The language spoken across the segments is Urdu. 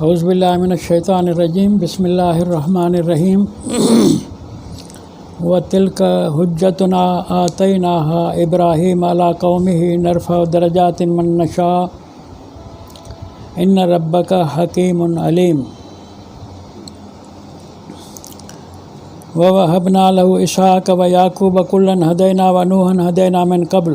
اعوذ باللہ من الشیطان الرجیم بسم اللہ الرحمن الرحیم وَتِلْكَ حُجَّتُنَا آتَيْنَاهَا إِبْرَاهِيمَ عَلَىٰ قَوْمِهِ نَرْفَعُ دَرَجَاتٍ مَّن نَّشَاءُ إِنَّ رَبَّكَ حَكِيمٌ عَلِيمٌ وَوَهَبْنَا لَهُ إِسْحَاقَ وَيَعْقُوبَ كُلًّا هَدَيْنَا وَنُوحًا هَدَيْنَا مِن قَبْلُ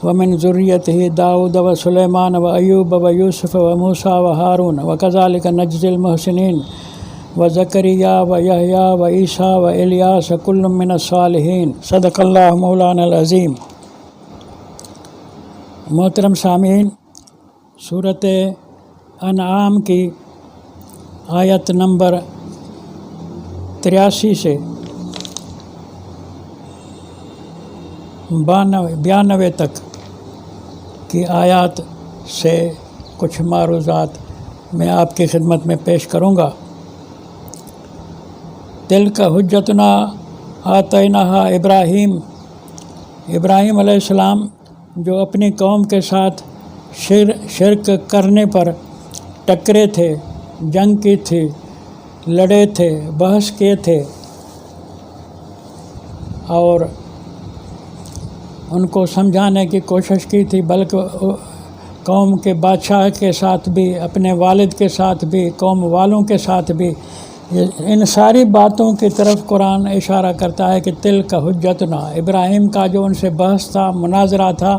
وَمِن ذُرِّيَّتِهِ داؤد وسليمان وأيوب ويوسف وموسى وهارون وكذلك نجزي المحسنين وزكريا ويحيى وعيسى وإلياس كل من الصالحين صدق اللہ مولانا العظیم۔ محترم سامعین، سورۃ انعام کی آیت نمبر 83 سے 92 تک کی آیات سے کچھ معروضات میں آپ کی خدمت میں پیش کروں گا۔ تلک حجتنا آتیناہا ابراہیم علیہ السلام جو اپنی قوم کے ساتھ شرک کرنے پر ٹکرے تھے، جنگ کی تھی، لڑے تھے، بحث کیے تھے اور ان کو سمجھانے کی کوشش کی تھی، بلکہ قوم کے بادشاہ کے ساتھ بھی، اپنے والد کے ساتھ بھی، قوم والوں کے ساتھ بھی، ان ساری باتوں کی طرف قرآن اشارہ کرتا ہے کہ تلک حجتنا، ابراہیم کا جو ان سے بحث تھا، مناظرہ تھا،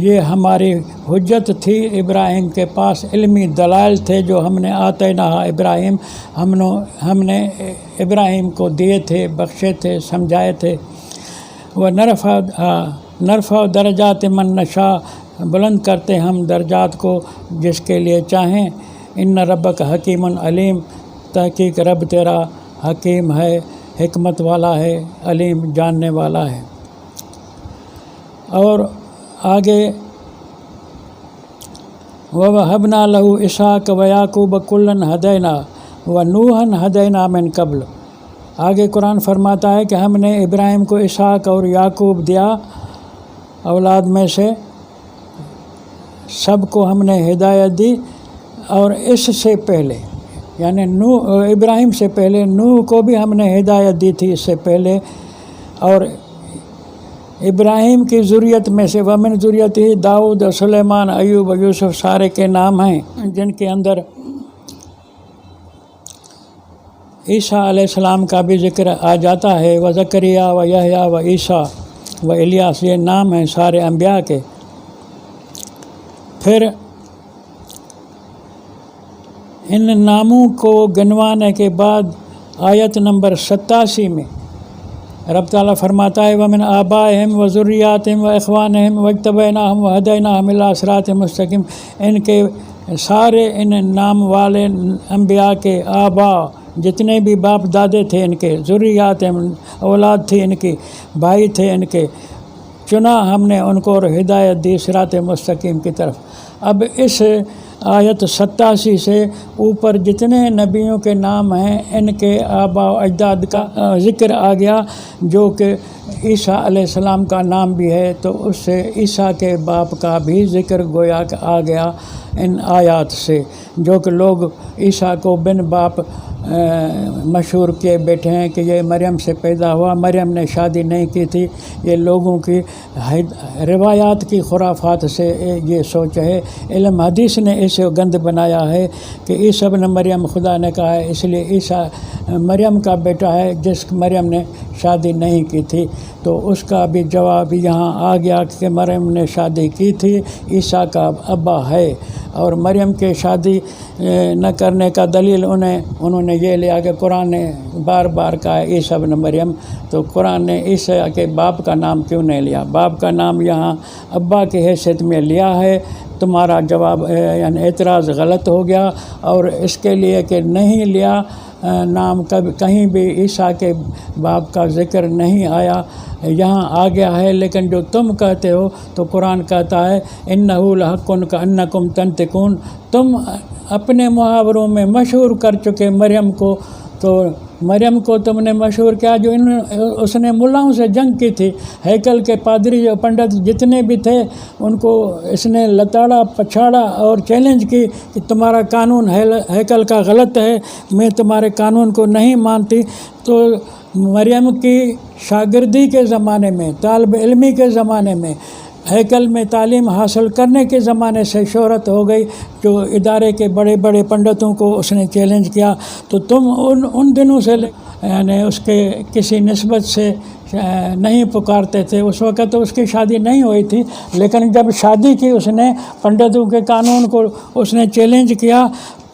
یہ ہماری حجت تھی۔ ابراہیم کے پاس علمی دلائل تھے جو ہم نے آتینہ ابراہیم ہم نے ابراہیم کو دیے تھے، بخشے تھے، سمجھائے تھے۔ وہ نرفع درجات من نشاء، بلند کرتے ہم درجات کو جس کے لیے چاہیں۔ ان ربک حکیم علیم، تحقیق رب تیرا حکیم ہے، حکمت والا ہے، علیم جاننے والا ہے۔ اور آگے وَوَهَبْنَا لَهُ إِسْحَاقَ وَيَعْقُوبَ كُلًّا هَدَيْنَا وَنُوحًا هَدَيْنَا مِن قَبْلُ۔ آگے قرآن فرماتا ہے کہ ہم نے ابراہیم کو اسحاق اور یعقوب دیا، اولاد میں سے سب کو ہم نے ہدایت دی، اور اس سے پہلے یعنی ابراہیم سے پہلے نوح کو بھی ہم نے ہدایت دی تھی اس سے پہلے، اور ابراہیم کی ذریت میں سے ومن ذریتہ داؤد سلیمان ایوب یوسف سارے کے نام ہیں جن کے اندر عیسیٰ علیہ السلام کا بھی ذکر آ جاتا ہے، و زکریا و یحییٰ و عیسیٰ و الیاس، یہ نام ہیں سارے انبیاء کے۔ پھر ان ناموں کو گنوانے کے بعد آیت نمبر 87 میں رب تعالیٰ فرماتا ہے وَمِنْ آبائِهِمْ وَذُرِّيَّاتِهِمْ وَإِخْوَانِهِمْ وَاجْتَبَيْنَاهُمْ وَهَدَيْنَاهُمْ إِلَىٰ صِرَاطٍ مُسْتَقِيمٍ۔ ان کے سارے ان نام والے انبیاء کے آبا، جتنے بھی باپ دادے تھے ان کے، ذریات اولاد تھی ان کی، بھائی تھے ان کے، چنا ہم نے ان کو اور ہدایت دی صراط مستقیم کی طرف۔ اب اس آیت 87 سے اوپر جتنے نبیوں کے نام ہیں ان کے آبا و اجداد کا ذکر آ گیا، جو کہ عیسیٰ علیہ السلام کا نام بھی ہے، تو اس سے عیسیٰ کے باپ کا بھی ذکر گویا کہ آ گیا ان آیات سے، جو کہ لوگ عیسیٰ کو بن باپ مشہور کیے بیٹھے ہیں کہ یہ مریم سے پیدا ہوا، مریم نے شادی نہیں کی تھی۔ یہ لوگوں کی روایات کی خرافات سے یہ سوچ ہے۔ علم حدیث نے اسے گند بنایا ہے کہ عیسیٰ ابن مریم خدا نے کہا ہے، اس لیے عیسیٰ مریم کا بیٹا ہے جس مریم نے شادی نہیں کی تھی۔ تو اس کا بھی جواب یہاں آ گیا کہ مریم نے شادی کی تھی، عیسیٰ کا ابا ہے، اور مریم کے شادی نہ کرنے کا دلیل انہوں نے یہ لیا کہ قرآن نے بار بار کہا ہے عیسیٰ ابن مریم، تو قرآن نے عیسیٰ کے باپ کا نام کیوں نہیں لیا؟ باپ کا نام یہاں ابا کی حیثیت میں لیا ہے۔ تمہارا جواب یعنی اعتراض غلط ہو گیا، اور اس کے لیے کہ نہیں لیا نام کہیں بھی عیسیٰ کے باپ کا ذکر نہیں آیا، یہاں آ گیا ہے، لیکن جو تم کہتے ہو تو قرآن کہتا ہے انہ لحق کانکم تنطقون، تم اپنے محاوروں میں مشہور کر چکے مریم کو، تو مریم کو تم نے مشہور کیا جو اس نے ملاؤں سے جنگ کی تھی، ہیکل کے پادری اور پنڈت جتنے بھی تھے ان کو اس نے لتاڑا پچھاڑا اور چیلنج کی کہ تمہارا قانون ہیکل کا غلط ہے، میں تمہارے قانون کو نہیں مانتی۔ تو مریم کی شاگردی کے زمانے میں، طالب علمی کے زمانے میں، ہیکل میں تعلیم حاصل کرنے کے زمانے سے شہرت ہو گئی، جو ادارے کے بڑے بڑے پنڈتوں کو اس نے چیلنج کیا۔ تو تم ان دنوں سے یعنی اس کے کسی نسبت سے نہیں پکارتے تھے۔ اس وقت تو اس کی شادی نہیں ہوئی تھی، لیکن جب شادی کی اس نے پنڈتوں کے قانون کو اس نے چیلنج کیا،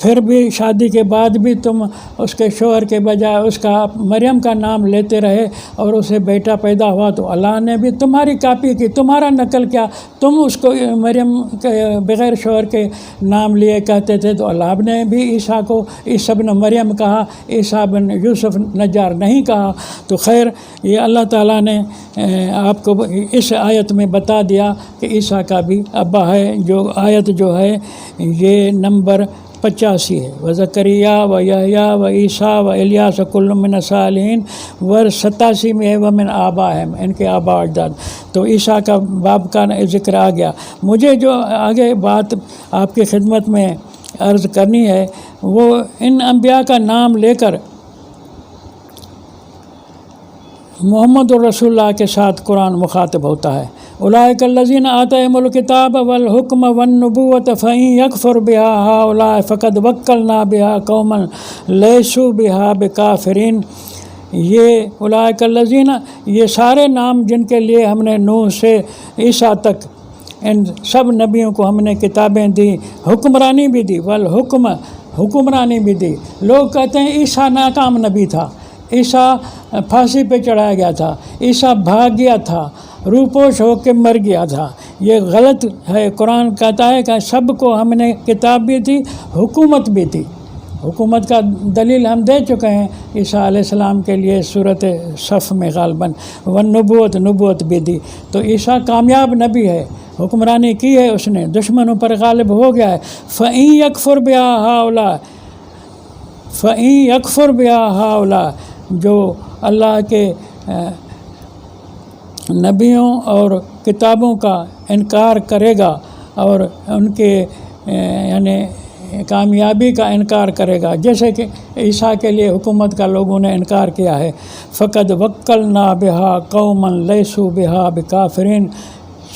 پھر بھی شادی کے بعد بھی تم اس کے شوہر کے بجائے اس کا مریم کا نام لیتے رہے اور اسے بیٹا پیدا ہوا تو اللہ نے بھی تمہاری کاپی کی، تمہارا نقل کیا، تم اس کو مریم کے بغیر شوہر کے نام لیے کہتے تھے، تو اللہ نے بھی عیسیٰ کو عیسیٰ بن مریم کہا، عیسیٰ بن یوسف نجار نہیں کہا۔ تو خیر یہ اللہ تعالیٰ نے آپ کو اس آیت میں بتا دیا کہ عیسیٰ کا بھی ابا ہے۔ جو آیت جو ہے یہ نمبر 85 ہے، وزکریا و یحییٰ و عیسیٰ و الیاس کل من الصالحین، ور 87 میں ہے ومن آبائہم، ان کے آبا و اجداد۔ تو عیسیٰ کا باپ کا ذکر آ گیا۔ مجھے جو آگے بات آپ کی خدمت میں عرض کرنی ہے وہ ان انبیاء کا نام لے کر محمد الرسول اللہ کے ساتھ قرآن مخاطب ہوتا ہے۔ اولئک الذین آتیہم الکتاب والحکم والنبوۃ فإن یکفر بہا ہؤلاء فقد وکلنا بہا قوما لیسوا بہا بکافرین۔ یہ اولئک الذین، یہ سارے نام جن کے لیے ہم نے نوح سے عیسیٰ تک ان سب نبیوں کو ہم نے کتابیں دی، حکمرانی بھی دی، والحکم حکمرانی بھی دی۔ لوگ کہتے ہیں عیسیٰ ناکام نبی تھا، عیسیٰ پھانسی پہ چڑھایا گیا تھا، عیسیٰ بھاگ گیا تھا، روپوش ہو کے مر گیا تھا۔ یہ غلط ہے۔ قرآن کہتا ہے کہ سب کو ہم نے کتاب بھی دی، حکومت بھی دی۔ حکومت کا دلیل ہم دے چکے ہیں عیسیٰ علیہ السلام کے لیے صورت صف میں غالباً، والنبوت نبوت بھی دی۔ تو عیسیٰ کامیاب نبی ہے، حکمرانی کی ہے اس نے، دشمنوں پر غالب ہو گیا ہے۔ فَإِن يَكْفُرْ بِهَا هَؤُلَاءِ فَإِن يَكْفُرْ بِهَا هَؤُلَاءِ، جو اللہ کے نبیوں اور کتابوں کا انکار کرے گا اور ان کے یعنی کامیابی کا انکار کرے گا، جیسے کہ عیسیٰ کے لیے حکومت کا لوگوں نے انکار کیا ہے، فقد وکلنا بہا قوما لیسوا بہا بکافرین۔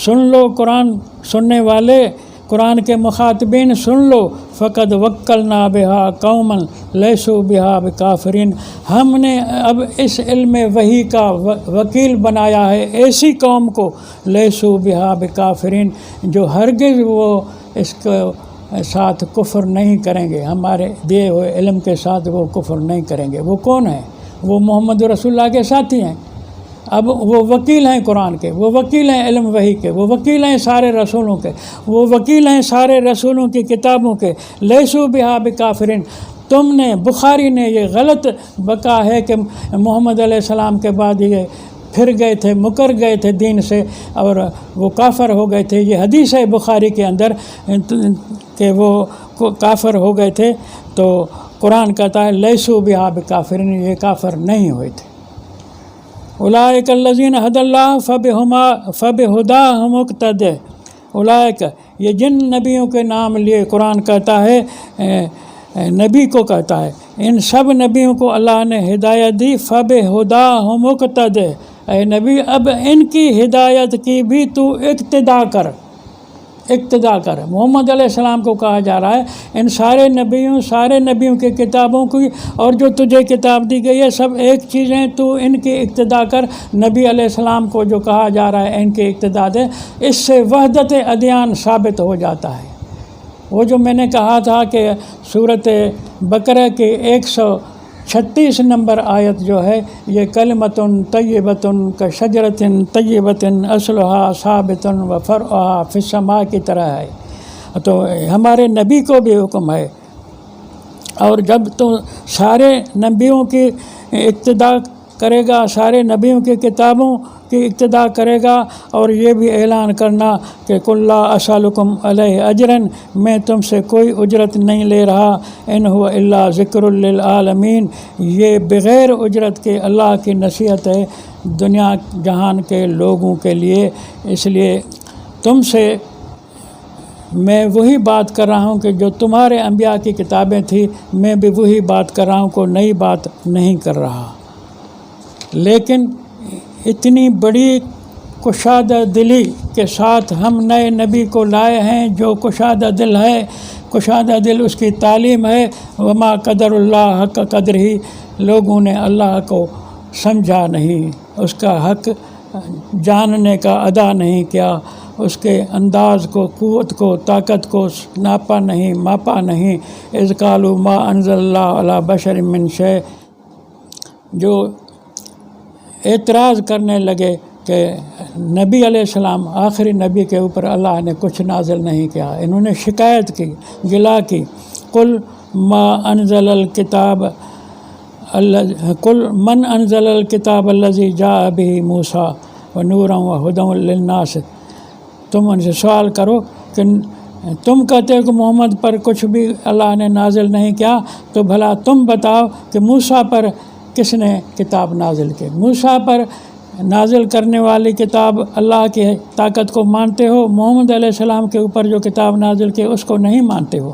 سن لو قرآن سننے والے، قرآن کے مخاطبین سن لو، فقد وکلنا بہا قوما لیسوا بہا بکافرین، ہم نے اب اس علم وحی کا وکیل بنایا ہے ایسی قوم کو، لیسوا بہا بکافرین، جو ہرگز وہ اس کو ساتھ کفر نہیں کریں گے، ہمارے دیے ہوئے علم کے ساتھ وہ کفر نہیں کریں گے۔ وہ کون ہیں؟ وہ محمد رسول اللہ کے ساتھی ہیں۔ اب وہ وکیل ہیں قرآن کے، وہ وکیل ہیں علم وحی کے، وہ وکیل ہیں سارے رسولوں کے، وہ وکیل ہیں سارے رسولوں کی کتابوں کے، لیسوا بہا بکافرین۔ تم نے، بخاری نے یہ غلط بکا ہے کہ محمد علیہ السلام کے بعد یہ پھر گئے تھے، مکر گئے تھے دین سے اور وہ کافر ہو گئے تھے۔ یہ حدیث ہے بخاری کے اندر کہ وہ کافر ہو گئے تھے، تو قرآن کہتا ہے لیسوا بہا بکافرین، یہ کافر نہیں ہوئے تھے۔ اولئک الذین ھدی اللہ فبہداہ مقتدی۔ اولئک، یہ جن نبیوں کے نام لیے قرآن کہتا ہے، نبی کو کہتا ہے، ان سب نبیوں کو اللہ نے ہدایت دی، فبہداہ مقتدی۔ اے نبی اب ان کی ہدایت کی بھی تو اقتدا کر، اقتدا کر۔ محمد علیہ السلام کو کہا جا رہا ہے ان سارے نبیوں کی کتابوں کی اور جو تجھے کتاب دی گئی ہے سب ایک چیزیں، تو ان کی اقتدا کر۔ نبی علیہ السلام کو جو کہا جا رہا ہے ان کی اقتدا دے، اس سے وحدت ادیان ثابت ہو جاتا ہے۔ وہ جو میں نے کہا تھا کہ صورت بقرہ کی 136 نمبر آیت جو ہے یہ کلمۃ طیبۃ کشجرۃ طیبۃ اصلھا ثابت وفرعھا فی السماء کی طرح ہے۔ تو ہمارے نبی کو بھی حکم ہے، اور جب تو سارے نبیوں کی اقتدا کرے گا، سارے نبیوں کی کتابوں کی اقتدا کرے گا، اور یہ بھی اعلان کرنا کہ قل لا اسألکم علیہ اجرا، میں تم سے کوئی اجرت نہیں لے رہا، ان هو الا ذکر للعالمین، یہ بغیر اجرت کے اللہ کی نصیحت ہے دنیا جہان کے لوگوں کے لیے۔ اس لیے تم سے میں وہی بات کر رہا ہوں کہ جو تمہارے انبیاء کی کتابیں تھیں، میں بھی وہی بات کر رہا ہوں، کوئی نئی بات نہیں کر رہا۔ لیکن اتنی بڑی کشادہ دلی کے ساتھ ہم نئے نبی کو لائے ہیں جو کشادہ دل ہے، کشادہ دل اس کی تعلیم ہے۔ وما قدر اللہ حق قدر ہی، لوگوں نے اللہ کو سمجھا نہیں، اس کا حق جاننے کا ادا نہیں کیا، اس کے انداز کو، قوت کو، طاقت کو ناپا نہیں، ماپا نہیں۔ اذ قالوا ما انزل اللہ علی بشر من شیء، جو اعتراض کرنے لگے کہ نبی علیہ السلام آخری نبی کے اوپر اللہ نے کچھ نازل نہیں کیا، انہوں نے شکایت کی، گلا کی۔ قل ما انزل الکتاب قل من انزل الکتاب الذی جاء به موسیٰ ونورا وہدی للناس، تم ان سے سوال کرو کہ تم کہتے ہو کہ محمد پر کچھ بھی اللہ نے نازل نہیں کیا، تو بھلا تم بتاؤ کہ موسیٰ پر کس نے کتاب نازل کی؟ موسیٰ پر نازل کرنے والی کتاب اللہ کی طاقت کو مانتے ہو؟ محمد علیہ السلام کے اوپر جو کتاب نازل کی اس کو نہیں مانتے ہو؟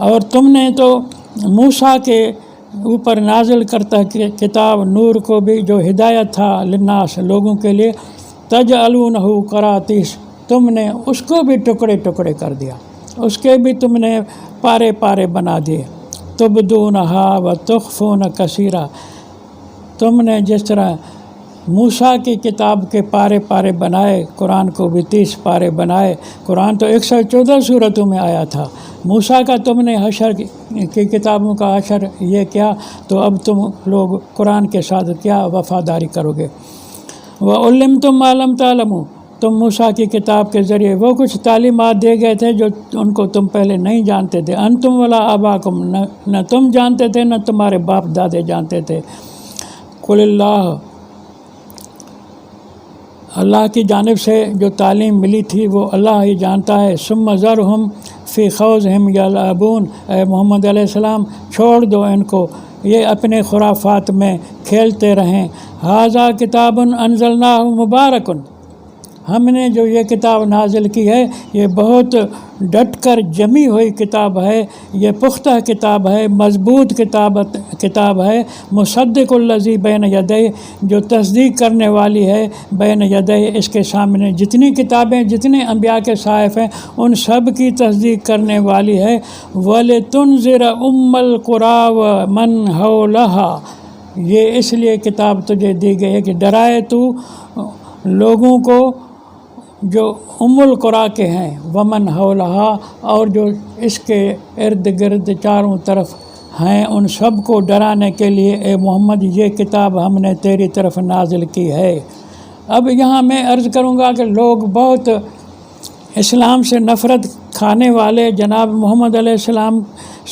اور تم نے تو موسیٰ کے اوپر نازل کرتا کتاب نور کو بھی، جو ہدایت تھا للناس، لوگوں کے لیے، تجعلونہ قراطیس، تم نے اس کو بھی ٹکڑے ٹکڑے کر دیا، اس کے بھی تم نے پارے پارے بنا دیے۔ تبدونہا وتخفون کثیرا، تم نے جس طرح موسیٰ کی کتاب کے پارے پارے بنائے، قرآن کو بھی 30 پارے بنائے۔ قرآن تو 114 سورتوں میں آیا تھا، موسیٰ کا تم نے حشر کی کتابوں کا حشر یہ کیا، تو اب تم لوگ قرآن کے ساتھ کیا وفاداری کرو گے؟ وَعُلِّمْتُم مَّا لَمْ تَعْلَمُوا، تم موسیٰ کی کتاب کے ذریعے وہ کچھ تعلیمات دے گئے تھے جو ان کو تم پہلے نہیں جانتے تھے۔ انتم ولا آباکم، نہ تم جانتے تھے نہ تمہارے باپ دادے جانتے تھے۔ قل اللہ، اللہ کی جانب سے جو تعلیم ملی تھی وہ اللہ ہی جانتا ہے۔ ثم ذرہم فی خوضہم یلعبون، اے محمد علیہ السلام چھوڑ دو ان کو، یہ اپنے خرافات میں کھیلتے رہیں۔ ھذا کتاب انزلناہ مبارک، ہم نے جو یہ کتاب نازل کی ہے یہ بہت ڈٹ کر جمی ہوئی کتاب ہے، یہ پختہ کتاب ہے، مضبوط کتاب ہے۔ مصدق الذی بین یدیہ، جو تصدیق کرنے والی ہے بین یدیہ، اس کے سامنے جتنی کتابیں، جتنے انبیاء کے صحائف ہیں ان سب کی تصدیق کرنے والی ہے۔ وَلِتُنذِرَ أُمَّ الْقُرَىٰ وَمَنْ حَوْلَهَا، یہ اس لیے کتاب تجھے دی گئی ہے کہ ڈرائے تو لوگوں کو جو ام القریٰ کے ہیں، ومن حولہا، اور جو اس کے ارد گرد چاروں طرف ہیں، ان سب کو ڈرانے کے لیے اے محمد یہ کتاب ہم نے تیری طرف نازل کی ہے۔ اب یہاں میں عرض کروں گا کہ لوگ بہت اسلام سے نفرت کھانے والے، جناب محمد علیہ السلام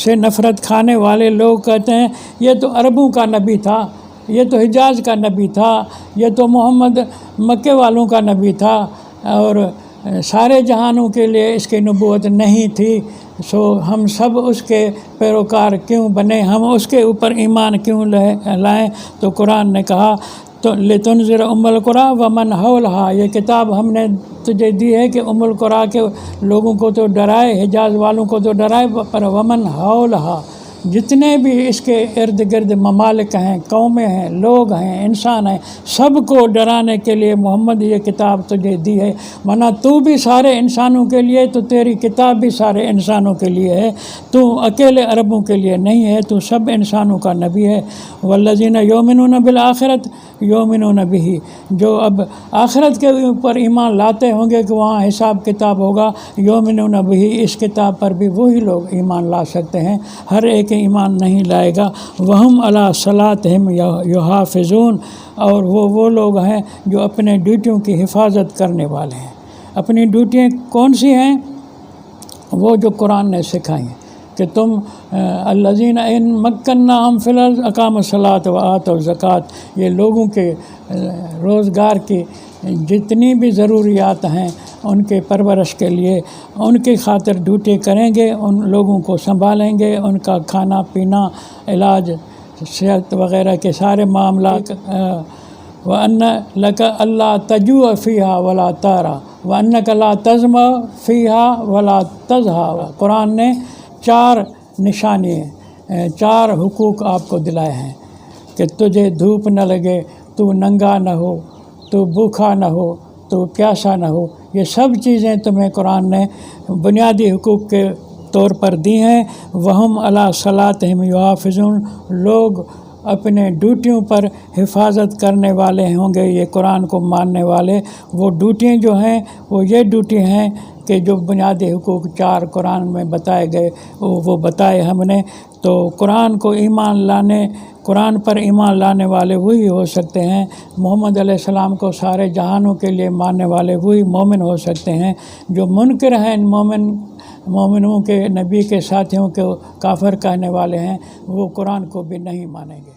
سے نفرت کھانے والے لوگ کہتے ہیں یہ تو عربوں کا نبی تھا، یہ تو حجاز کا نبی تھا، یہ تو محمد مکے والوں کا نبی تھا، اور سارے جہانوں کے لیے اس کی نبوت نہیں تھی، سو ہم سب اس کے پیروکار کیوں بنے، ہم اس کے اوپر ایمان کیوں لائیں؟ تو قرآن نے کہا تو لتنذر ام القریٰ ومن حولہا، یہ کتاب ہم نے تجھے دی ہے کہ ام القریٰ کے لوگوں کو تو ڈرائے، حجاز والوں کو تو ڈرائے، پر ومن حولہا، جتنے بھی اس کے ارد گرد ممالک ہیں، قومیں ہیں، لوگ ہیں، انسان ہیں، سب کو ڈرانے کے لیے محمد یہ کتاب تجھے دی ہے، ورنہ تو بھی سارے انسانوں کے لیے، تو تیری کتاب بھی سارے انسانوں کے لیے ہے، تو اکیلے عربوں کے لیے نہیں ہے، تو سب انسانوں کا نبی ہے۔ والذین یؤمنون بالآخرۃ یؤمنون بہ، جو اب آخرت کے اوپر ایمان لاتے ہوں گے کہ وہاں حساب کتاب ہوگا، یؤمنون بہ، اس کتاب پر بھی وہی لوگ ایمان لا سکتے ہیں، ہر ایک ایمان نہیں لائے گا۔ وہم علی صلاتہم یحافظون، اور وہ لوگ ہیں جو اپنے ڈیوٹیوں کی حفاظت کرنے والے ہیں۔ اپنی ڈیوٹیاں کون سی ہیں؟ وہ جو قرآن نے سکھائی ہیں۔ کہ تم الذین ان مکناہم فی الارض اقاموا الصلاۃ و آتوا الزکوٰۃ، یہ لوگوں کے روزگار کی جتنی بھی ضروریات ہیں ان کے پرورش کے لیے ان کی خاطر ڈیوٹی کریں گے، ان لوگوں کو سنبھالیں گے، ان کا کھانا پینا، علاج، صحت وغیرہ کے سارے معاملات۔ وَأَنَّ لَكَ أَلَّا تَجُوعَ فِيهَا وَلَا تَعْرَىٰ وَأَنَّكَ لَا تَظْمَأُ فِيهَا وَلَا تَضْحَىٰ۔ قرآن نے 4 نشانی، 4 حقوق آپ کو دلائے ہیں کہ تجھے دھوپ نہ لگے، تو ننگا نہ ہو، تو بھوکا نہ ہو، تو پیاسا نہ ہو۔ یہ سب چیزیں تمہیں قرآن نے بنیادی حقوق کے طور پر دی ہیں۔ وَهُمْ عَلَىٰ صَلَاتِهِمْ يُحَافِظُونَ، لوگ اپنے ڈیوٹیوں پر حفاظت کرنے والے ہوں گے، یہ قرآن کو ماننے والے۔ وہ ڈیوٹیاں جو ہیں وہ یہ ڈیوٹی ہیں کہ جو بنیادی حقوق 4 قرآن میں بتائے گئے وہ بتائے ہم نے۔ تو قرآن پر ایمان لانے والے وہی ہو سکتے ہیں، محمد علیہ السلام کو سارے جہانوں کے لیے ماننے والے وہی مومن ہو سکتے ہیں۔ جو منکر ہیں مومنوں کے، نبی کے ساتھیوں کو کافر کہنے والے ہیں، وہ قرآن کو بھی نہیں مانیں گے۔